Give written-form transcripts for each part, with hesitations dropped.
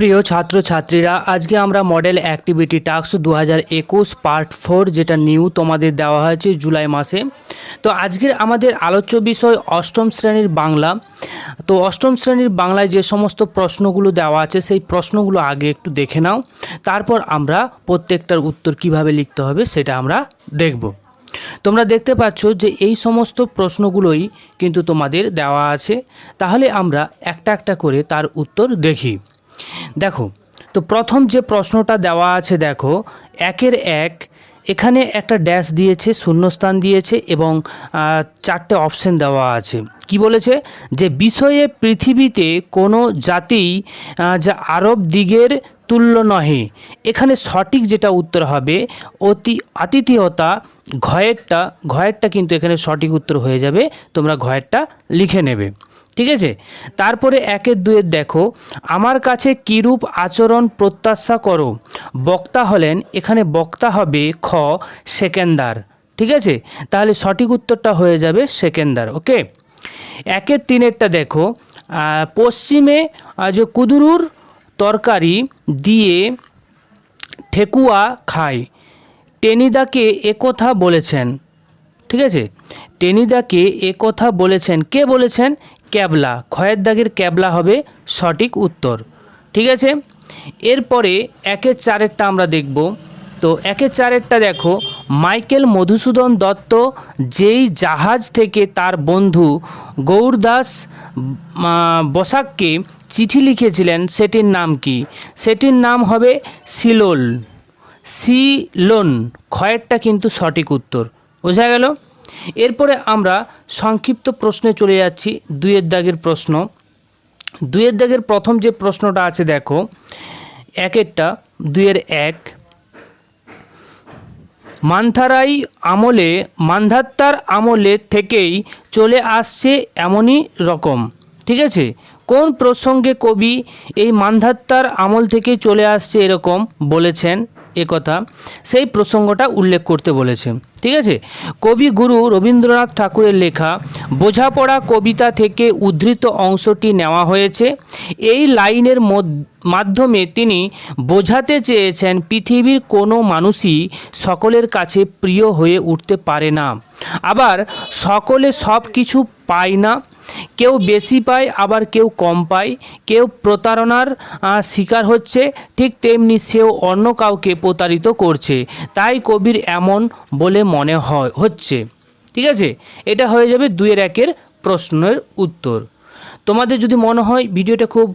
প্রিয় ছাত্রছাত্রীরা, আজকে আমরা মডেল অ্যাক্টিভিটি টাস্ক 2021 পার্ট 4 যেটা নিউ তোমাদের দেওয়া হয়েছে জুলাই মাসে। তো আজকের আমাদের আলোচ্য বিষয় অষ্টম শ্রেণীর বাংলা। তো অষ্টম শ্রেণীর বাংলায় যে সমস্ত প্রশ্নগুলো দেওয়া আছে সেই প্রশ্নগুলো আগে একটু দেখে নাও, তারপর আমরা প্রত্যেকটার উত্তর কিভাবে লিখতে হবে সেটা আমরা দেখব। তোমরা দেখতে পাচ্ছ যে এই সমস্ত প্রশ্নগুলোই কিন্তু তোমাদের দেওয়া আছে। তাহলে আমরা একটা একটা করে তার উত্তর দেখি। দেখো, তো প্রথম যে প্রশ্নটা দেওয়া আছে, দেখো 1-এর 1, এখানে একটা ড্যাশ দিয়েছে, শূন্যস্থান দিয়েছে এবং 4টে অপশন দেওয়া আছে। কি বলেছে যে বিষয়ে পৃথিবীতে কোনো জাতি যা আরব দিগের তুল্য নহে। এখানে সঠিক যেটা উত্তর হবে আতিথেয়তা, ঘয়েরটা কিন্তু এখানে সঠিক উত্তর হয়ে যাবে। তোমরা ঘয়েরটা লিখে নেবে, ঠিক আছে। তারপরে 1-এর 2-এর দেখো, আমার কাছে কিরূপ আচরণ প্রত্যাশা করো। বক্তা হলেন, এখানে বক্তা হবে খ সেকেন্দার, ঠিক আছে। তাহলে সঠিক উত্তরটা হয়ে যাবে সেকেন্দার। ওকে। 1-এর 3-এরটা দেখো, পশ্চিমে যে কুদুরুর তরকারি দিয়ে ঠেকুয়া খায়। টেনিদাকে একথা বলেছেন, ঠিক আছে। টেনিদাকে একথা বলেছেন, কে বলেছেন? ক্যাবলা। খয়ের দাগের ক্যাবলা হবে সঠিক উত্তর, ঠিক আছে। এরপরে 1-এর 4-এরটা আমরা দেখব। তো 1-এর 4-এরটা দেখো, মাইকেল মধুসূদন দত্ত যেই জাহাজ থেকে তার বন্ধু গৌরদাস বসাককে চিঠি লিখেছিলেন সেটির নাম কি? সেটির নাম হবে সিলোন। খয়েরটা কিন্তু সঠিক উত্তর, বোঝা গেল। এরপরে আমরা সংক্ষিপ্ত প্রশ্নে চলে যাচ্ছি। 2-এর দাগের প্রশ্ন। 2-এর দাগের প্রথম যে প্রশ্নটা আছে দেখো, 1-এরটা 2-এর 1, মান্ধাত্তার আমলে থেকেই চলে আসছে এমনই রকম, ঠিক আছে। কোন প্রসঙ্গে কবি এই মান্ধাত্তার আমল থেকেই চলে আসছে এরকম বলেছেন একথা, সেই প্রসঙ্গটা উল্লেখ করতে বলেছে, ঠিক আছে। কবিগুরু রবীন্দ্রনাথ ঠাকুরের লেখা বোঝাপড়া কবিতা থেকে উদ্ধৃত অংশটি নেওয়া হয়েছে। এই লাইনের মাধ্যমে তিনি বোঝাতে চেয়েছেন পৃথিবীর কোনো মানুষই সকলের কাছে প্রিয় হয়ে উঠতে পারে না, আবার সকলে সব কিছু পায় না। কেউ বেশি পায়, আবার কেউ কম পায়। কেউ প্রতারণার শিকার হচ্ছে, ঠিক তেমনি সেও অন্য কাউকে প্রতারিত করছে। তাই কবির এমন বলে মনে হচ্ছে, ঠিক আছে। এটা হয়ে যাবে 2-এর 1-এর প্রশ্নের উত্তর। তোমাদের যদি মনে হয় ভিডিওটা খুব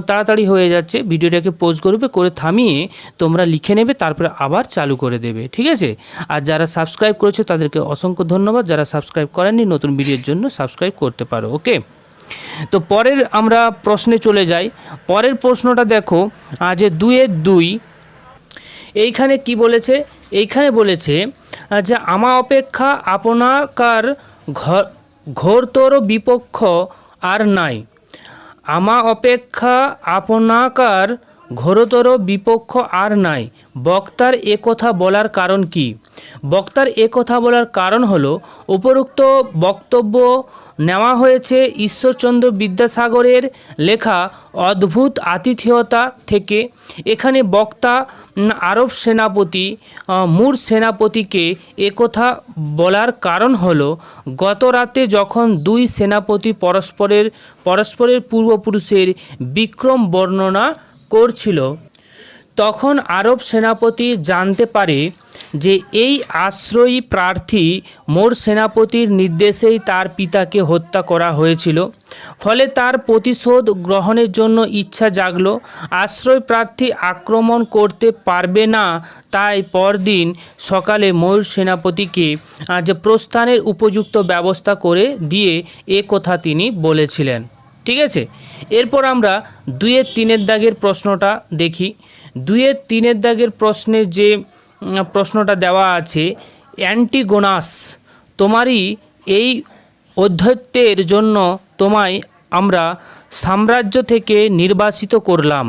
তাড়াতাড়ি হয়ে যাচ্ছে, ভিডিওটাকে পজ করে থামিয়ে তোমরা লিখে নেবে, তারপরে আবার চালু করে দেবে, ঠিক আছে। আর যারা সাবস্ক্রাইব করেছো তাদেরকে অসংখ্য ধন্যবাদ। যারা সাবস্ক্রাইব করেননি, নতুন ভিডিওর জন্য সাবস্ক্রাইব করতে পারো। ওকে। তো পরের আমরা প্রশ্নে চলে যাই। পরের প্রশ্নটা দেখো, যে 2-এর 2, এইখানে কি বলেছে? এইখানে বলেছে যে আমা অপেক্ষা আপনাকার ঘোরতর বিপক্ষ আর নাই। আমা অপেক্ষা আপনাকার ঘোরতর বিপক্ষ আর নাই। বক্তার একথা বলার কারণ কি? বক্তার একথা বলার কারণ হলো উপরোক্ত বক্তব্য নেওয়া হয়েছে ঈশ্বরচন্দ্র বিদ্যাসাগরের লেখা অদ্ভুত আতিথেয়তা থেকে। এখানে বক্তা আরব সেনাপতি মুর সেনাপতিকে একথা বলার কারণ হলো গত রাতে যখন দুই সেনাপতি পরস্পরের পূর্বপুরুষের বিক্রম বর্ণনা করছিল, তখন আরব সেনাপতি জানতে পারে যে এই আশ্রয়ী প্রার্থী মোর সেনাপতির নির্দেশেই তার পিতাকে হত্যা করা হয়েছিল। ফলে তার প্রতিশোধ গ্রহণের জন্য ইচ্ছা জাগল। আশ্রয় প্রার্থী আক্রমণ করতে পারবে না, তাই পরদিন সকালে ময়ূর সেনাপতিকে যে প্রস্থানের উপযুক্ত ব্যবস্থা করে দিয়ে এ কথা তিনি বলেছিলেন, ঠিক আছে। এরপর আমরা 2-এর 3-এর দাগের প্রশ্নটা দেখি। 2-এর 3-এর দাগের প্রশ্নে যে প্রশ্নটা দেওয়া আছে, অ্যান্টিগোনাস, তোমারই এই অধ্যত্বের জন্য তোমায় আমরা সাম্রাজ্য থেকে নির্বাসিত করলাম।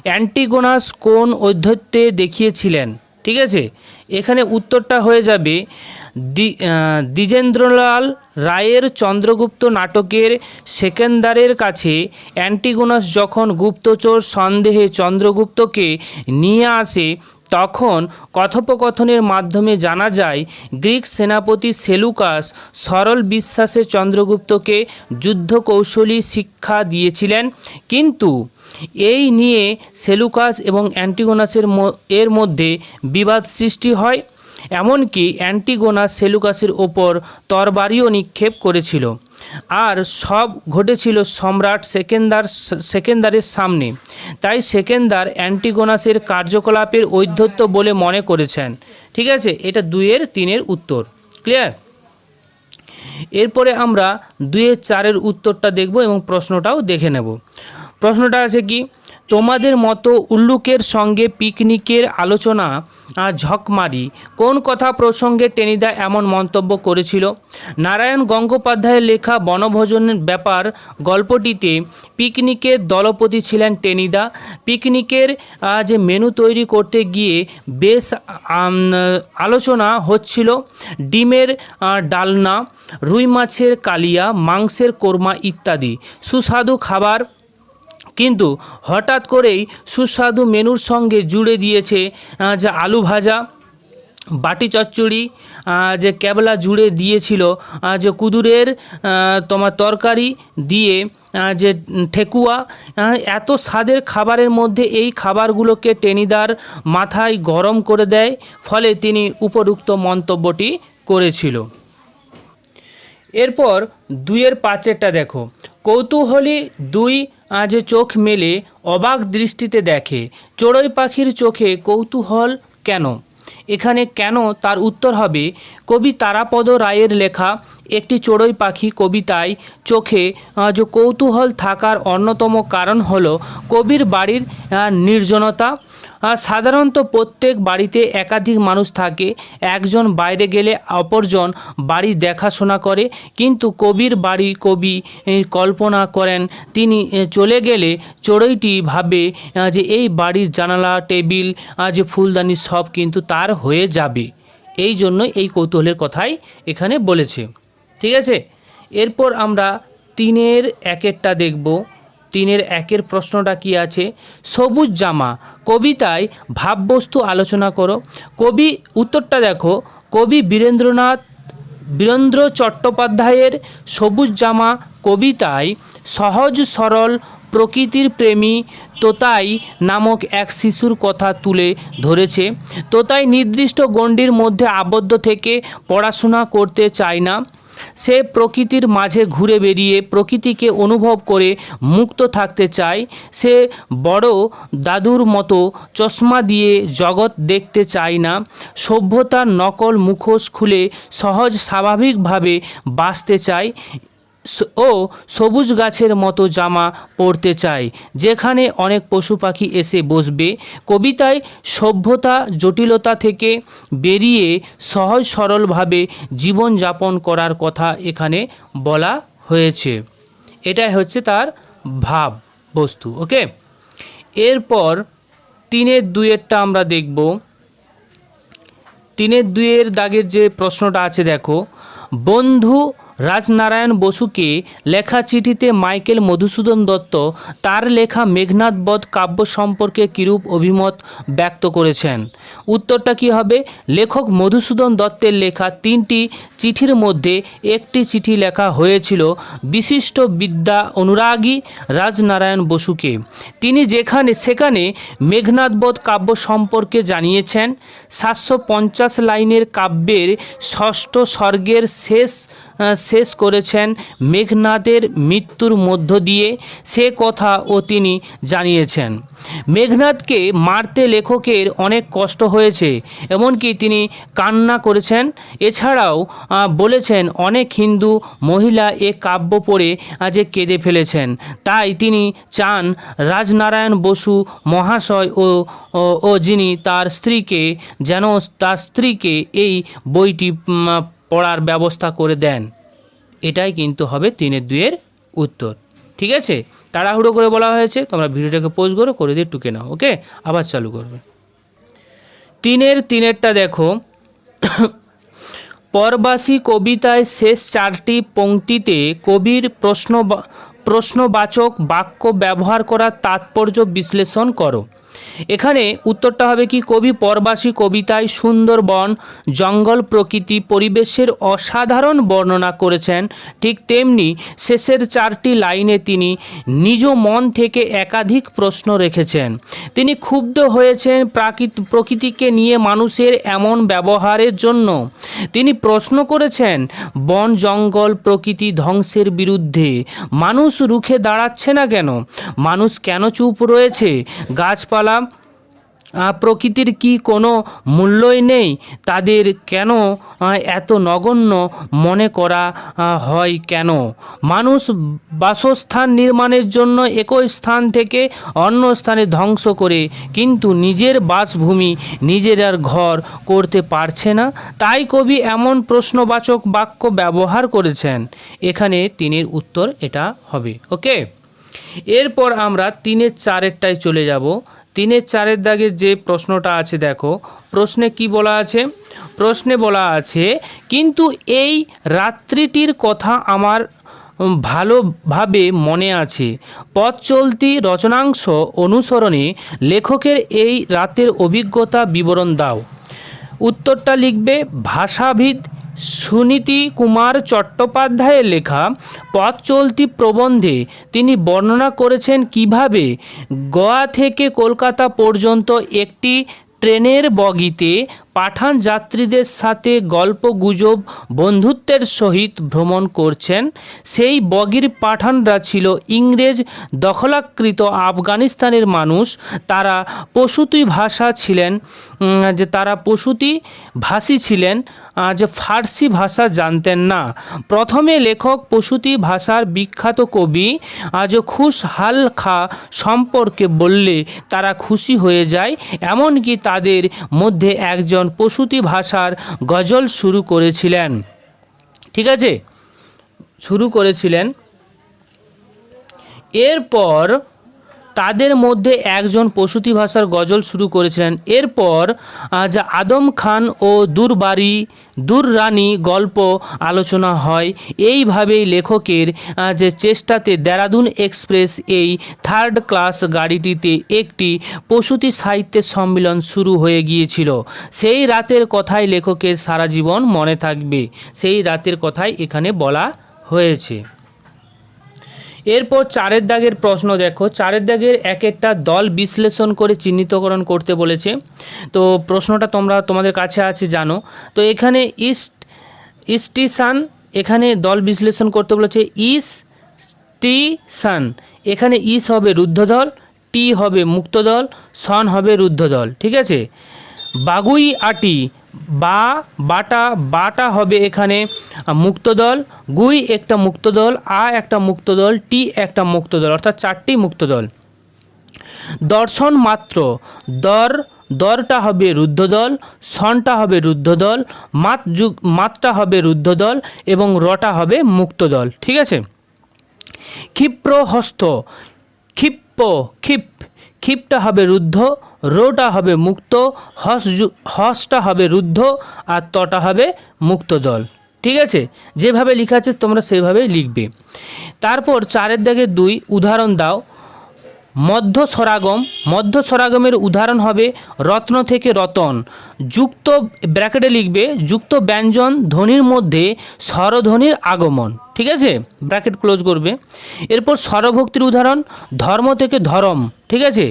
অ্যান্টিগোনাস কোন অধ্যত্বে দেখিয়েছিলেন? ঠিক আছে, এখানে উত্তরটা হয়ে যাবে দ্বিজেন্দ্রলাল রায়ের চন্দ্রগুপ্ত নাটকের সেকেন্দারের কাছে অ্যান্টিগোনাস যখন গুপ্তচর সন্দেহে চন্দ্রগুপ্তকে নিয়ে আসে, তখন কথোপকথনের মাধ্যমে জানা যায় গ্রিক সেনাপতি সেলুকাস সরল বিশ্বাসে চন্দ্রগুপ্তকে যুদ্ধ কৌশলী শিক্ষা দিয়েছিলেন। কিন্তু এই নিয়ে সেলুকাস এবং অ্যান্টিগোনাসের এর মধ্যে বিবাদ সৃষ্টি হয়। এমনকি অ্যান্টিগোনাস সেলুকাসের ওপর তরবারিও নিক্ষেপ করেছিল। আর সব ঘটেছিল সম্রাট সেকেন্দারের সামনে। তাই সেকেন্দার অ্যান্টিগোনাসের কার্যকলাপের ঔদ্ধত্য বলে মনে করেছেন। ঠিক আছে, এটা 2-3 উত্তর। ক্লিয়ার? এরপরে আমরা 2-4 উত্তরটা দেখব এবং প্রশ্নটাও দেখে নেব। প্রশ্নটা আছে কি, তোমাদের মতো উল্লুকের সঙ্গে পিকনিকের আলোচনা ঝকমারি কোন কথা প্রসঙ্গে টেনিদা এমন মন্তব্য করেছিল? নারায়ণ গঙ্গোপাধ্যায়ের লেখা বনভোজনের ব্যাপার গল্পটিতে পিকনিকের দলপতি ছিলেন টেনিদা। পিকনিকের যে মেনু তৈরি করতে গিয়ে বেশ আলোচনা হচ্ছিল। ডিমের ডালনা, রুই মাছের কালিয়া, মাংসের কোরমা ইত্যাদি সুস্বাদু খাবার, কিন্তু হঠাৎ করেই সুস্বাদু মেনুর সঙ্গে জুড়ে দিয়েছে যে আলু ভাজা, বাটি চচ্চড়ি, যে ক্যাবলা জুড়ে দিয়েছিল যে কুদুরের তোমার তরকারি দিয়ে যে ঠেকুয়া। এত স্বাদের খাবারের মধ্যে এই খাবারগুলোকে টেনিদার মাথায় গরম করে দেয়, ফলে তিনি উপরুক্ত মন্তব্যটি করেছিল। এরপর 2-5 দেখো, কৌতূহলী দুই যে চোখ মেলে অবাক দৃষ্টিতে দেখে, চড়ুই পাখির চোখে কৌতূহল কেন? এখানে কেন তার উত্তর হবে কবি তারাপদ রায়ের লেখা একটি চড়ুই পাখি কবিতায় চোখে যে কৌতূহল থাকার অন্যতম কারণ হলো কবির বাড়ির নির্জনতা। সাধারণত প্রত্যেক বাড়িতে একাধিক মানুষ থাকে, একজন বাইরে গেলে অপরজন বাড়ি দেখাশোনা করে, কিন্তু কবির বাড়ি কবি কল্পনা করেন তিনি চলে গেলে চড়ুইটি ভাবে যে এই বাড়ির জানালা, টেবিল, যে ফুলদানি সব কিন্তু তার হয়ে যাবে। এই জন্য এই কৌতূহলের কথাই এখানে বলেছে। ঠিক আছে, এরপর আমরা 3-1 দেখব। 3-1 প্রশ্নটা কি আছে? সবুজ জামা কবিতায় ভাববস্তু আলোচনা করো। কবি উত্তরটা দেখো, কবি বীরেন্দ্র চট্টোপাধ্যায়ের সবুজ জামা কবিতায় সহজ সরল প্রকৃতির প্রেমী তোতাই নামক এক শিশুর কথা তুলে ধরেছে। তোতাই নির্দিষ্ট গণ্ডির মধ্যে আবদ্ধ থেকে পড়াশোনা করতে চায় না। সে প্রকৃতির মাঝে ঘুরে বেরিয়ে প্রকৃতিকে অনুভব করে মুক্ত থাকতে চায়। সে বড় দাদুর মতো চশমা দিয়ে জগৎ দেখতে চায় না। সভ্যতার নকল মুখোশ খুলে সহজ স্বাভাবিকভাবে বাঁচতে চায় ও সবুজ গাছের মতো জামা পরতে চায়, যেখানে অনেক পশু পাখি এসে বসবে। কবিতায় সভ্যতা জটিলতা থেকে বেরিয়ে সহজ সরলভাবে জীবনযাপন করার কথা এখানে বলা হয়েছে। এটাই হচ্ছে তার ভাব বস্তু। ওকে, এরপর 3-2 আমরা দেখব। 3-2 দাগের যে প্রশ্নটা আছে দেখো, বন্ধু রাজনারায়ণ বসুকে লেখা চিঠিতে মাইকেল মধুসূদন দত্ত তার লেখা মেঘনাদ বধ কাব্য সম্পর্কে কিরূপ অভিমত ব্যক্ত করেছেন? উত্তরটা কি হবে? লেখক মধুসূদন দত্তের লেখা 3টি চিঠির মধ্যে একটি চিঠি লেখা হয়েছিল বিশিষ্ট বিদ্যা অনুরাগী রাজনারায়ণ বসুকে। তিনি সেখানে মেঘনাদ বধ কাব্য সম্পর্কে জানিয়েছেন। 750 লাইনের কাব্যের 6ষ্ঠ স্বর্গের শেষ করেছেন মেঘনাদের মৃত্যুর মধ্য দিয়ে, সে কথাও তিনি জানিয়েছেন। মেঘনাদকে মারতে লেখকের অনেক কষ্ট হয়েছে, এমনকি তিনি কান্না করেছেন। এছাড়াও বলেছেন অনেক হিন্দু মহিলা এ কাব্য পড়ে যে কেঁদে ফেলেছেন। তাই তিনি চান রাজনারায়ণ বসু মহাশয় ও যিনি তার স্ত্রীকে এই বইটি পড়ার ব্যবস্থা করে দেন। এটাই কিন্তু হবে 3-2 উত্তর। ঠিক আছে, তাড়াহুড়ো করে বলা হয়েছে, তোমরা ভিডিওটাকে পজ করে দিয়ে টুকে নাও। ওকে, আবার চালু করবে। তিনেরটা দেখো, পরবাসী কবিতায় শেষ 4টি পংক্তিতে কবির প্রশ্নবাচক বাক্য ব্যবহার করার তাৎপর্য বিশ্লেষণ করো। এখানে উত্তরটা হবে কি, কবি পরবাসী কবিতায় সুন্দরবন, জঙ্গল, প্রকৃতি, পরিবেশের অসাধারণ বর্ণনা করেছেন। ঠিক তেমনি শেষের 4টি লাইনে তিনি নিজ মন থেকে একাধিক প্রশ্ন রেখেছেন। তিনি ক্ষুব্ধ হয়েছেন প্রকৃতিকে নিয়ে মানুষের এমন ব্যবহারের জন্য। তিনি প্রশ্ন করেছেন বন, জঙ্গল, প্রকৃতি ধ্বংসের বিরুদ্ধে মানুষ রুখে দাঁড়াচ্ছে না কেন? মানুষ কেন চুপ রয়েছে? গাছপালা, প্রকৃতির কি কোনো মূল্যই নেই? তাদের কেন এত নগণ্য মনে করা হয় কেন? মানুষ বাসস্থান নির্মাণের জন্য একই স্থান থেকে অন্য স্থানে ধ্বংস করে কিন্তু নিজের বাসভূমি, নিজের আর ঘর করতে পারছে না। তাই কবি এমন প্রশ্নবাচক বাক্য ব্যবহার করেছেন। এখানে 3-এর উত্তর এটা হবে। ওকে, এরপর আমরা 3-4টায় চলে যাব। 3-4 দাগের যে প্রশ্নটা আছে দেখো, প্রশ্নে কি বলা আছে? প্রশ্নে বলা আছে, কিন্তু এই রাত্রিটির কথা আমার ভালোভাবে মনে আছে। পথ চলতি রচনাংশ অনুসরণে লেখকের এই রাতের অভিজ্ঞতা বিবরণ দাও। উত্তরটা লিখবে ভাষাবিদ সুনীতি কুমার চট্টোপাধ্যায়ের লেখা পথ চলতি প্রবন্ধে তিনি বর্ণনা করেছেন কিভাবে গোয়া থেকে কলকাতা পর্যন্ত একটি ট্রেনের বগিতে পাঠান যাত্রীদের সাথে গল্পগুজব বন্ধুত্বের সহিত ভ্রমণ করছেন। সেই বগির পাঠানরা ছিল ইংরেজ দখলাকৃত আফগানিস্তানের মানুষ। তারা প্রসূতি ভাষী ছিলেন, যে ফার্সি ভাষা জানতেন না। প্রথমে লেখক প্রসূতি ভাষার বিখ্যাত কবি খুশহাল খা সম্পর্কে বললে তারা খুশি হয়ে যায়। এমনকি তাদের মধ্যে একজন প্রসূতি ভাষার গজল শুরু করেছিলেন। ঠিক আছে, শুরু করেছিলেন। এরপর তাদের মধ্যে একজন প্রসূতি ভাষার গজল শুরু করেছিলেন। এরপর যা আদম খান ও দুররানি গল্প আলোচনা হয়। এইভাবেই লেখকের যে চেষ্টাতে দেরাদুন এক্সপ্রেস এই 3rd ক্লাস গাড়িটিতে একটি প্রসূতি সাহিত্যের সম্মেলন শুরু হয়ে গিয়েছিল। সেই রাতের কথাই লেখকের সারা জীবন মনে থাকবে। সেই রাতের কথাই এখানে বলা হয়েছে। এরপর 4-এর দাগের প্রশ্ন দেখো। 4-এর দাগের এক একটা দল বিশ্লেষণ করে চিহ্নিতকরণ করতে বলেছে। তো প্রশ্নটা তোমাদের কাছে আছে জানো। তো এখানে ইস্টিসান, এখানে দল বিশ্লেষণ করতে বলেছে ইস্টিসান। এখানে ইস হবে রুদ্ধদল, টি হবে মুক্তদল, সন হবে রুদ্ধদল। ঠিক আছে, বাগুই আটি বাটা হবে এখানে মুক্তদল, গুই একটা মুক্তদল, একটা মুক্তদল, টি একটা মুক্তদল, অর্থাৎ 4টি মুক্তদল। দর্শন মাত্র, দরটা হবে রুদ্ধদল, সনটা হবে রুদ্ধদল, মাতটা হবে রুদ্ধদল এবং রটা হবে মুক্তদল। ঠিক আছে, ক্ষিপ্র হস্ত, ক্ষিপটা হবে রুদ্ধ, রোটা হবে মুক্ত, হসটা হবে রুদ্ধ আর তটা হবে মুক্তদল। ঠিক আছে, যেভাবে লেখা আছে তোমরা সেইভাবেই লিখবে। তারপর 4-এর দাগে 2 উদাহরণ দাও। মধ্য স্বরাগমের উদাহরণ হবে রত্ন থেকে রতন। যুক্ত ব্র্যাকেটে লিখবে যুক্ত ব্যঞ্জন ধ্বনির মধ্যে স্বরধ্বনির আগমন। ঠিক আছে, ব্র্যাকেট ক্লোজ করবে। এরপর স্বরভক্তির উদাহরণ ধর্ম থেকে ধরম। ঠিক আছে,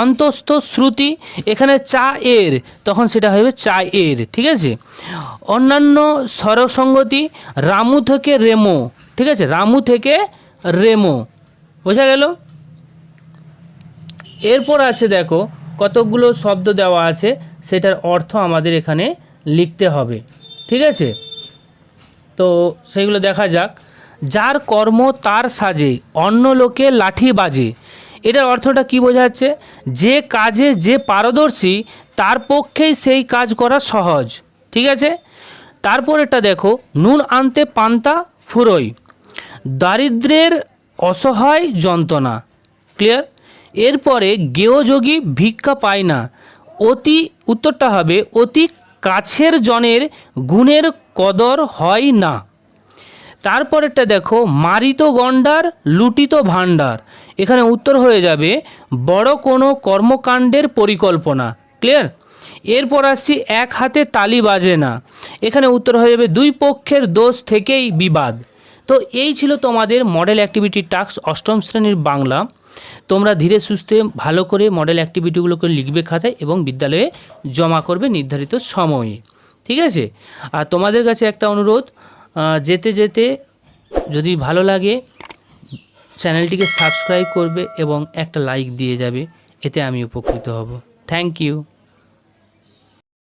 অন্তস্থ শ্রুতি, এখানে চা এর তখন সেটা হবে চা এর। ঠিক আছে, অন্যান্য স্বরসঙ্গতি রামু থেকে রেমো। ঠিক আছে, রামু থেকে রেমো, বোঝা গেল। এরপর আছে দেখো কতগুলো শব্দ দেওয়া আছে, সেটার অর্থ আমাদের এখানে লিখতে হবে। ঠিক আছে, তো সেইগুলো দেখা যাক। যার কর্ম তার সাজে, অন্য লোকে লাঠি বাজে। এটার অর্থটা কি বোঝাচ্ছে? যে কাজে যে পারদর্শী তার পক্ষেই সেই কাজ করা সহজ। ঠিক আছে, তারপর এটা দেখো নুন আনতে পান্তা ফুরোয়, দারিদ্রের অসহায় যন্ত্রণা। ক্লিয়ার। এরপরে গেয়যোগী ভিক্ষা পায় না, উত্তরটা হবে অতি কাছের জনের গুণের কদর হয় না। তারপরেরটা দেখো, মারিত গণ্ডার লুটিত ভাণ্ডার। এখানে উত্তর হয়ে যাবে বড় কোনো কর্মকাণ্ডের পরিকল্পনা। ক্লিয়ার? এরপর আসছি এক হাতে তালি বাজে না। এখানে উত্তর হয়ে যাবে দুই পক্ষের দোষ থেকেই বিবাদ। তো এই ছিল তোমাদের মডেল অ্যাক্টিভিটি টাস্ক অষ্টম শ্রেণীর বাংলা। তোমরা ধীরে সুস্থে ভালো করে মডেল অ্যাক্টিভিটিগুলোকে লিখবে খাতায় এবং বিদ্যালয়ে জমা করবে নির্ধারিত সময়ে। ঠিক আছে? আর তোমাদের কাছে একটা অনুরোধ, যেতে যেতে যদি ভালো লাগে চ্যানেলটিকে সাবস্ক্রাইব করবে এবং একটা লাইক দিয়ে যাবে, এতে আমি উপকৃত হব। Thank you.